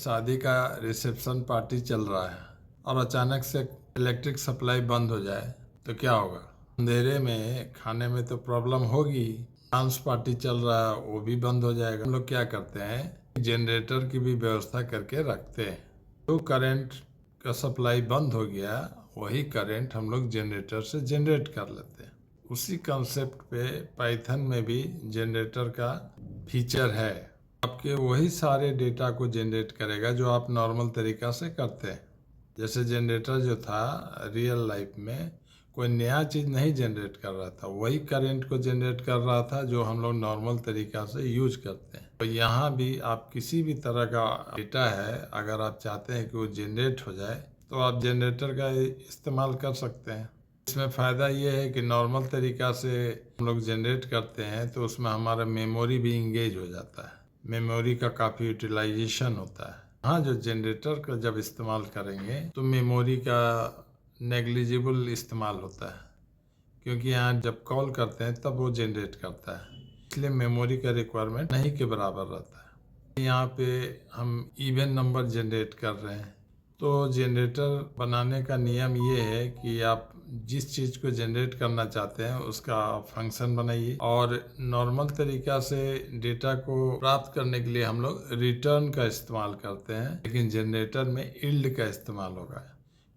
शादी का reception party चल रहा है और अचानक से इलेक्ट्रिक सप्लाई बंद हो जाए तो क्या होगा? अंधेरे में खाने में तो प्रॉब्लम होगी। डांस पार्टी चल रहा है, वो भी बंद हो जाएगा। हम लोग क्या करते हैं, जनरेटर की भी व्यवस्था करके रखते हैं। तो करंट का सप्लाई बंद हो गया, वही करंट हम लोग जनरेटर से जनरेट कर लेते हैं। उसी कंसेप्ट पे पाइथन में भी जनरेटर का फीचर है। आपके वही सारे डेटा को जनरेट करेगा जो आप नॉर्मल तरीका से करते हैं। जैसे जनरेटर जो था रियल लाइफ में कोई नया चीज़ नहीं जनरेट कर रहा था, वही करंट को जनरेट कर रहा था जो हम लोग नॉर्मल तरीका से यूज करते हैं। तो यहाँ भी आप किसी भी तरह का डेटा है, अगर आप चाहते हैं कि वो जनरेट हो जाए तो आप जनरेटर का इस्तेमाल कर सकते हैं। इसमें फ़ायदा ये है कि नॉर्मल तरीका से हम लोग जनरेट करते हैं तो उसमें हमारा मेमोरी भी इंगेज हो जाता है, मेमोरी का काफ़ी यूटिलाइजेशन होता है। हाँ, जो जनरेटर का जब इस्तेमाल करेंगे तो मेमोरी का नेग्लिजिबल इस्तेमाल होता है, क्योंकि यहाँ जब कॉल करते हैं तब वो जनरेट करता है, इसलिए मेमोरी का रिक्वायरमेंट नहीं के बराबर रहता है। यहाँ पे हम इवन नंबर जनरेट कर रहे हैं, तो जनरेटर बनाने का नियम ये है कि आप जिस चीज़ को जनरेट करना चाहते हैं उसका फंक्शन बनाइए, और नॉर्मल तरीका से डेटा को प्राप्त करने के लिए हम लोग रिटर्न का इस्तेमाल करते हैं, लेकिन जनरेटर में इल्ड का इस्तेमाल होगा,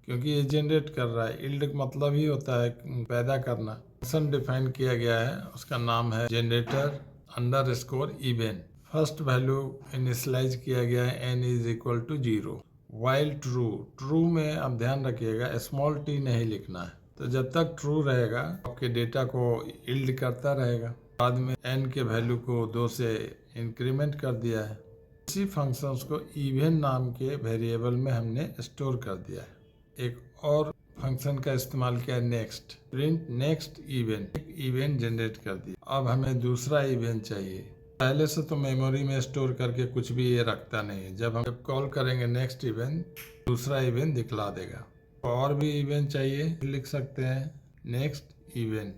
क्योंकि ये जनरेट कर रहा है। इल्ड का मतलब ही होता है पैदा करना। फंक्शन डिफाइन किया गया है, उसका नाम है generator underscore even. First value initialize किया गया है n is equal to 0। While true में आप ध्यान रखिएगा स्मॉल t नहीं लिखना है। तो जब तक ट्रू रहेगा आपके डेटा को इल्ड करता रहेगा। बाद में n के वैल्यू को 2 से इंक्रीमेंट कर दिया है। इसी फंक्शंस को इवन नाम के वेरिएबल में हमने स्टोर कर दिया है। एक और फंक्शन का इस्तेमाल किया नेक्स्ट, प्रिंट नेक्स्ट इवेंट, एक इवेंट जनरेट कर दिया। अब हमें दूसरा इवेंट चाहिए। पहले से तो मेमोरी में स्टोर करके कुछ भी ये रखता नहीं है। जब हम कॉल करेंगे नेक्स्ट इवेंट, दूसरा इवेंट दिखला देगा। और भी इवेंट चाहिए, लिख सकते हैं नेक्स्ट इवेंट,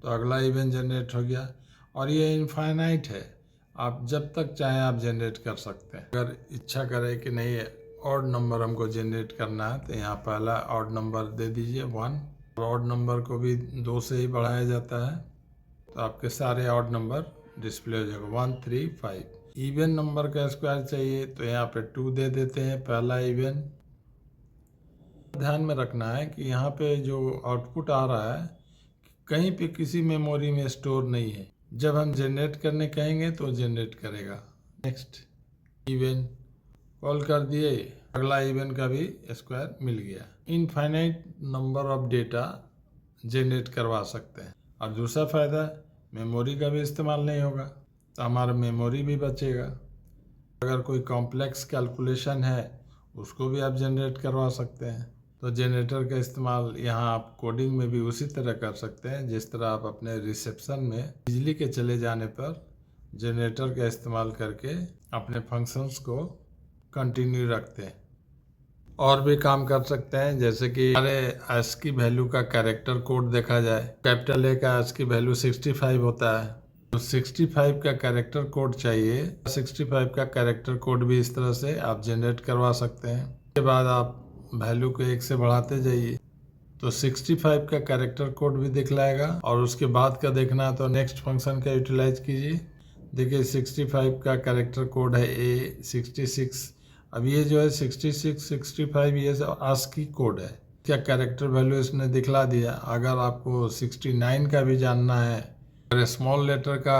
तो अगला इवेंट जनरेट हो गया। और ये इनफाइनाइट है, आप जब तक चाहें आप जनरेट कर सकते हैं। अगर इच्छा करें कि नहीं ऑड नंबर हमको जनरेट करना है तो यहाँ पहला ऑड नंबर दे दीजिए 1, और ऑड नंबर को भी 2 से ही बढ़ाया जाता है, तो आपके सारे ऑड नंबर डिस्प्ले हो जाएगा 1 3 5। इवन नंबर का स्क्वायर चाहिए तो यहाँ पे 2 दे देते हैं पहला इवन। ध्यान में रखना है कि यहाँ पे जो आउटपुट आ रहा है कहीं पे किसी मेमोरी में स्टोर नहीं है। जब हम जनरेट करने कहेंगे तो जनरेट करेगा। नेक्स्ट इवेंट कॉल कर दिए, अगला इवेंट का भी स्क्वायर मिल गया। Infinite number of data generate करवा सकते हैं। और दूसरा फ़ायदा, मेमोरी का भी इस्तेमाल नहीं होगा, तो हमारा मेमोरी भी बचेगा। अगर कोई कॉम्प्लेक्स कैलकुलेशन है उसको भी आप जनरेट करवा सकते हैं। तो जनरेटर का इस्तेमाल यहाँ आप कोडिंग में भी उसी तरह कर सकते हैं जिस तरह आप अपने रिसेप्शन में बिजली के चले जाने पर जनरेटर का इस्तेमाल करके अपने फंक्शंस को कंटिन्यू रखते हैं। और भी काम कर सकते हैं, जैसे कि हमारे ASCII वैल्यू का कैरेक्टर कोड देखा जाए। कैपिटल A का ASCII वैल्यू 65 होता है, तो 65 का कैरेक्टर कोड चाहिए। 65 का कैरेक्टर कोड भी इस तरह से आप जनरेट करवा सकते हैं। उसके बाद आप वैल्यू को 1 से बढ़ाते जाइए तो 65 का कैरेक्टर कोड भी दिखलाएगा। और उसके बाद का देखना है तो नेक्स्ट फंक्शन का यूटिलाइज कीजिए। देखिए 65 का कैरेक्टर कोड है A66। अब ये जो है 66 65 ये ASCII कोड है, क्या कैरेक्टर वैल्यू इसने दिखला दिया। अगर आपको 69 का भी जानना है, अगर स्मॉल लेटर का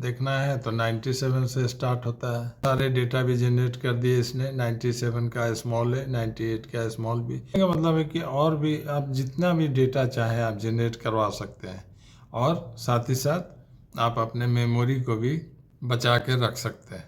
देखना है तो 97 से स्टार्ट होता है। सारे डेटा भी जनरेट कर दिए इसने। 97 का स्मॉल है, 98 का स्मॉल भी। इसका मतलब है कि और भी आप जितना भी डेटा चाहें आप जनरेट करवा सकते हैं, और साथ ही साथ आप अपने मेमोरी को भी बचा के रख सकते हैं।